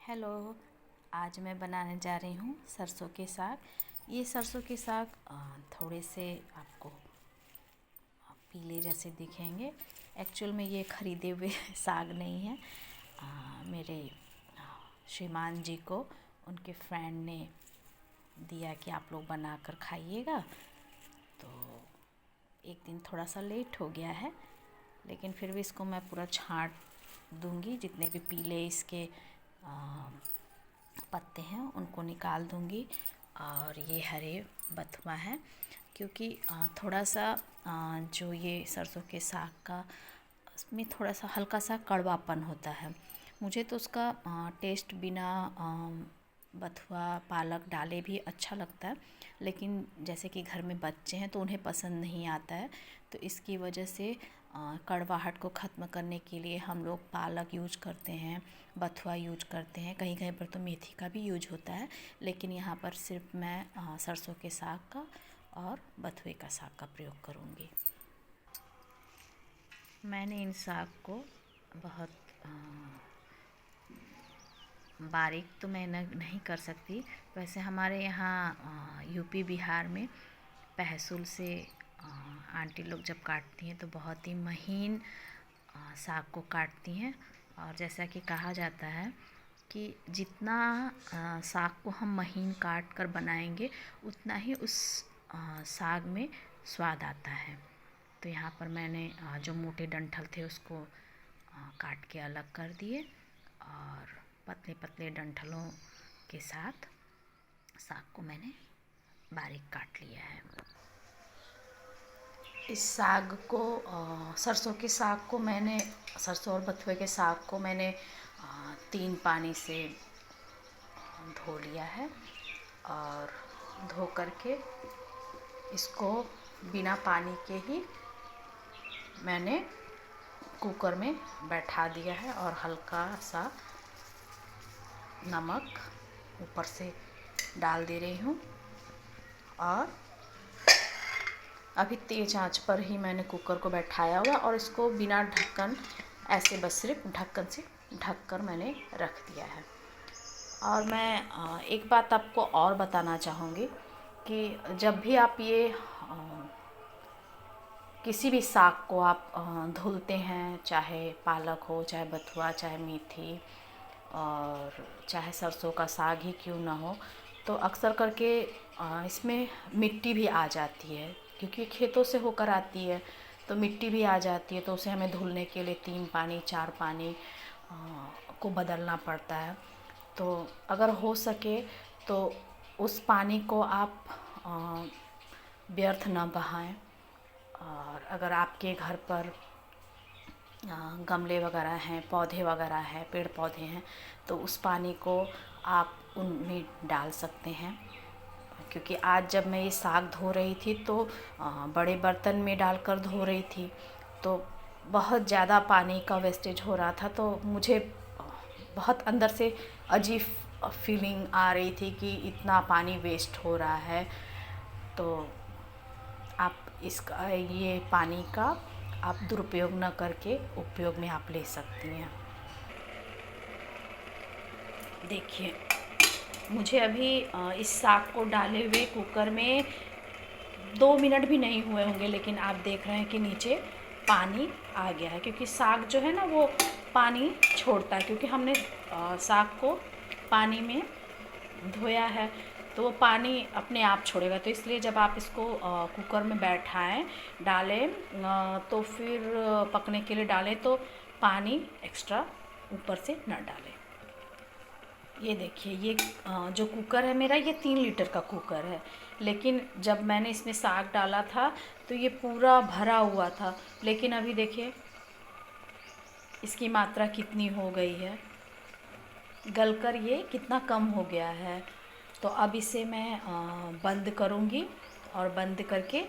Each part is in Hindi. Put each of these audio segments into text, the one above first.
हेलो। आज मैं बनाने जा रही हूँ सरसों के साग। ये सरसों के साग थोड़े से आपको पीले जैसे दिखेंगे। एक्चुअल में ये ख़रीदे हुए साग नहीं है। मेरे श्रीमान जी को उनके फ्रेंड ने दिया कि आप लोग बना कर खाइएगा। तो एक दिन थोड़ा सा लेट हो गया है, लेकिन फिर भी इसको मैं पूरा छाँट दूँगी। जितने भी पीले इसके पत्ते हैं उनको निकाल दूँगी। और ये हरे बथुआ है, क्योंकि थोड़ा सा जो ये सरसों के साग का उसमें थोड़ा सा हल्का सा कड़वापन होता है। मुझे तो उसका टेस्ट बिना बथुआ पालक डाले भी अच्छा लगता है, लेकिन जैसे कि घर में बच्चे हैं तो उन्हें पसंद नहीं आता है। तो इसकी वजह से कड़वाहट को ख़त्म करने के लिए हम लोग पालक यूज करते हैं, बथुआ यूज करते हैं। कहीं कहीं पर तो मेथी का भी यूज होता है, लेकिन यहाँ पर सिर्फ मैं सरसों के साग का और बथुए का साग का प्रयोग करूँगी। मैंने इन साग को बहुत बारीक तो मैं नहीं कर सकती। वैसे हमारे यहाँ यूपी बिहार में पहसुल से आंटी लोग जब काटती हैं तो बहुत ही महीन साग को काटती हैं। और जैसा कि कहा जाता है कि जितना साग को हम महीन काट कर बनाएंगे उतना ही उस साग में स्वाद आता है। तो यहाँ पर मैंने जो मोटे डंठल थे उसको काट के अलग कर दिए और पतले पतले डंठलों के साथ साग को मैंने बारीक काट लिया है। इस साग को सरसों के साग को मैंने सरसों और बथुए के साग को मैंने 3 पानी से धो लिया है। और धो करके इसको बिना पानी के ही मैंने कुकर में बैठा दिया है और हल्का सा नमक ऊपर से डाल दे रही हूँ। और अभी तेज़ आंच पर ही मैंने कुकर को बैठाया हुआ और इसको बिना ढक्कन ऐसे बस सिर्फ ढक्कन से ढक कर मैंने रख दिया है। और मैं एक बात आपको और बताना चाहूँगी कि जब भी आप ये किसी भी साग को आप धुलते हैं, चाहे पालक हो, चाहे बथुआ, चाहे मेथी और चाहे सरसों का साग ही क्यों ना हो, तो अक्सर करके इसमें मिट्टी भी आ जाती है, क्योंकि खेतों से होकर आती है तो मिट्टी भी आ जाती है। तो उसे हमें धुलने के लिए 3 पानी 4 पानी को बदलना पड़ता है। तो अगर हो सके तो उस पानी को आप व्यर्थ ना बहाएं। और अगर आपके घर पर गमले वगैरह हैं, पौधे वगैरह हैं, पेड़ पौधे हैं, तो उस पानी को आप उनमें डाल सकते हैं। क्योंकि आज जब मैं ये साग धो रही थी तो बड़े बर्तन में डालकर धो रही थी, तो बहुत ज़्यादा पानी का वेस्टेज हो रहा था। तो मुझे बहुत अंदर से अजीब फीलिंग आ रही थी कि इतना पानी वेस्ट हो रहा है। तो आप इसका ये पानी का आप दुरुपयोग न करके उपयोग में आप ले सकती हैं। देखिए, मुझे अभी इस साग को डाले हुए कुकर में 2 मिनट भी नहीं हुए होंगे, लेकिन आप देख रहे हैं कि नीचे पानी आ गया है। क्योंकि साग जो है ना वो पानी छोड़ता है, क्योंकि हमने साग को पानी में धोया है तो वो पानी अपने आप छोड़ेगा। तो इसलिए जब आप इसको कुकर में बैठाएं डालें तो फिर पकने के लिए डालें तो पानी एक्स्ट्रा ऊपर से न डालें। ये देखिए, ये जो कुकर है मेरा, ये 3 लीटर का कुकर है, लेकिन जब मैंने इसमें साग डाला था तो ये पूरा भरा हुआ था। लेकिन अभी देखिए इसकी मात्रा कितनी हो गई है, गलकर ये कितना कम हो गया है। तो अब इसे मैं बंद करूँगी और बंद करके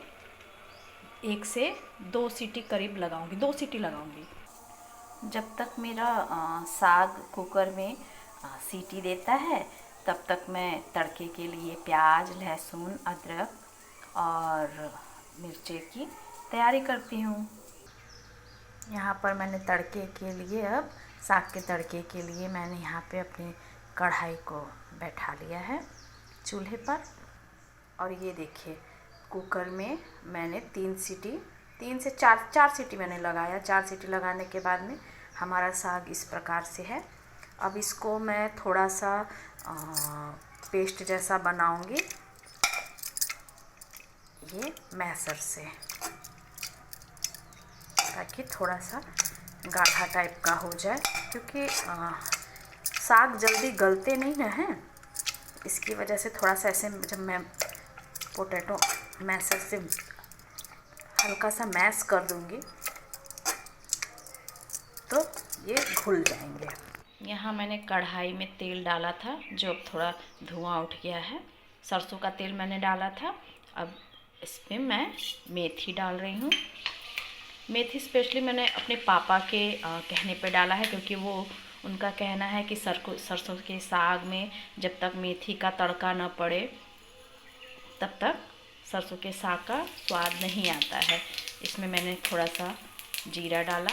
1 से 2 सीटी करीब लगाऊँगी, 2 सीटी लगाऊँगी। जब तक मेरा साग कुकर में सीटी देता है तब तक मैं तड़के के लिए प्याज, लहसुन, अदरक और मिर्ची की तैयारी करती हूँ। यहाँ पर मैंने तड़के के लिए, अब साग के तड़के के लिए मैंने यहाँ पे अपने कढ़ाई को बैठा लिया है चूल्हे पर। और ये देखिए कुकर में मैंने 3 से 4 सीटी मैंने लगाया। 4 सीटी लगाने के बाद में हमारा साग इस प्रकार से है। अब इसको मैं थोड़ा सा पेस्ट जैसा बनाऊंगी ये मैसर से, ताकि थोड़ा सा गाढ़ा टाइप का हो जाए, क्योंकि साग जल्दी गलते नहीं ना हैं, इसकी वजह से थोड़ा सा ऐसे जब मैं पोटैटो मैसर से हल्का सा मैश कर दूंगी तो ये घुल जाएंगे। यहाँ मैंने कढ़ाई में तेल डाला था, जो अब थोड़ा धुआं उठ गया है। सरसों का तेल मैंने डाला था। अब इसमें मैं मेथी डाल रही हूँ। मेथी स्पेशली मैंने अपने पापा के कहने पे डाला है, क्योंकि वो उनका कहना है कि सरसों के साग में जब तक मेथी का तड़का न पड़े तब तक सरसों के साग का स्वाद नहीं आता है। इसमें मैंने थोड़ा सा जीरा डाला,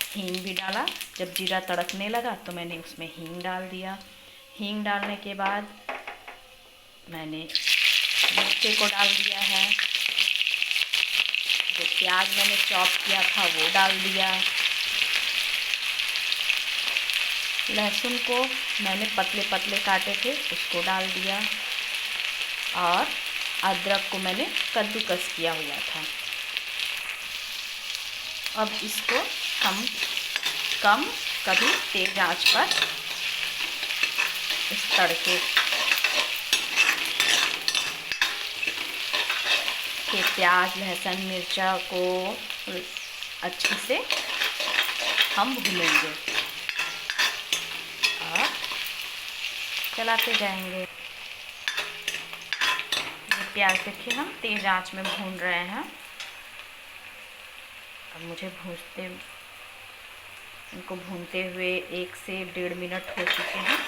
हींग भी डाला। जब जीरा तड़कने लगा तो मैंने उसमें हींग डाल दिया। हींग डालने के बाद मैंने मिर्चे को डाल दिया है। जो प्याज मैंने चॉप किया था वो डाल दिया। लहसुन को मैंने पतले पतले काटे थे, उसको डाल दिया। और अदरक को मैंने कद्दूकस किया हुआ था। अब इसको हम कम कभी तेज आंच पर इस तड़के के प्याज लहसुन मिर्चा को अच्छे से हम भूनेंगे और चलाते जाएंगे। ये प्याज देखिए हम तेज आंच में भून रहे हैं। अब मुझे इनको भूनते हुए 1 से 1.5 मिनट हो चुके हैं।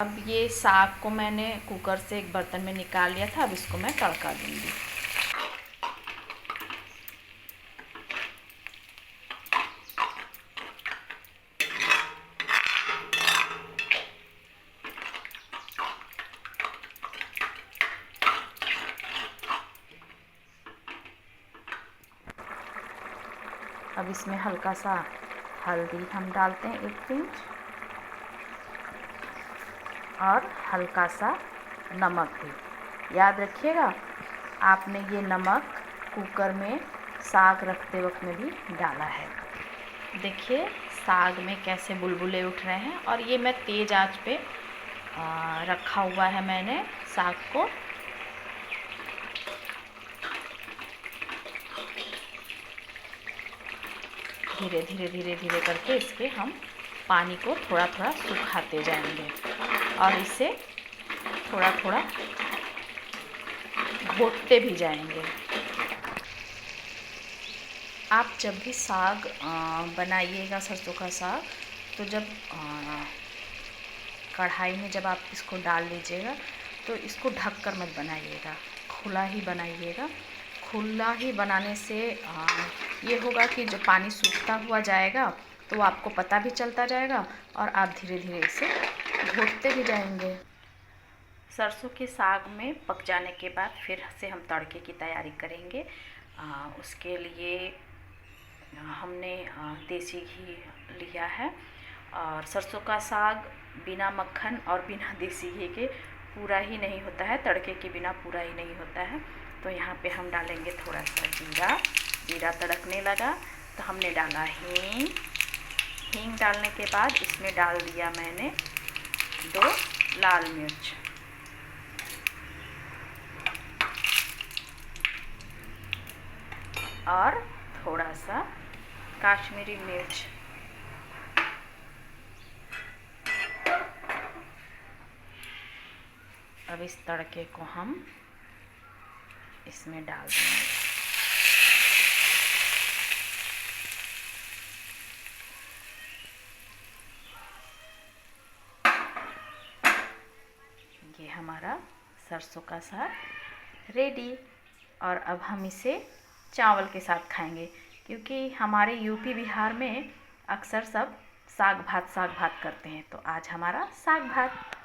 अब ये साग को मैंने कुकर से एक बर्तन में निकाल लिया था। अब इसको मैं तड़का दूंगी। अब इसमें हल्का सा हल्दी हम डालते हैं 1 पिंच, और हल्का सा नमक भी। याद रखिएगा आपने ये नमक कुकर में साग रखते वक्त में भी डाला है। देखिए साग में कैसे बुलबुले उठ रहे हैं। और ये मैं तेज़ आंच पे रखा हुआ है मैंने साग को। धीरे धीरे धीरे धीरे करके इसके हम पानी को थोड़ा थोड़ा सुखाते जाएंगे और इसे थोड़ा थोड़ा घोटते भी जाएंगे। आप जब भी साग बनाइएगा सरसों का साग, तो जब कढ़ाई में जब आप इसको डाल लीजिएगा तो इसको ढक कर मत बनाइएगा, खुला ही बनाइएगा। खुला ही बनाने से ये होगा कि जो पानी सूखता हुआ जाएगा तो आपको पता भी चलता जाएगा और आप धीरे धीरे इसे घोटते भी जाएंगे। सरसों के साग में पक जाने के बाद फिर से हम तड़के की तैयारी करेंगे। उसके लिए हमने देसी घी लिया है। और सरसों का साग बिना मक्खन और बिना देसी घी के पूरा ही नहीं होता है, तड़के के बिना पूरा ही नहीं होता है। तो यहाँ पे हम डालेंगे थोड़ा सा जीरा। जीरा तड़कने लगा तो हमने डाला हींग। हींग डालने के बाद इसमें डाल दिया मैंने 2 लाल मिर्च। और थोड़ा सा कश्मीरी मिर्च। अब इस तड़के को हम इसमें डाल देंगे। ये हमारा सरसों का साग रेडी। और अब हम इसे चावल के साथ खाएंगे, क्योंकि हमारे यूपी बिहार में अक्सर सब साग भात करते हैं। तो आज हमारा साग भात।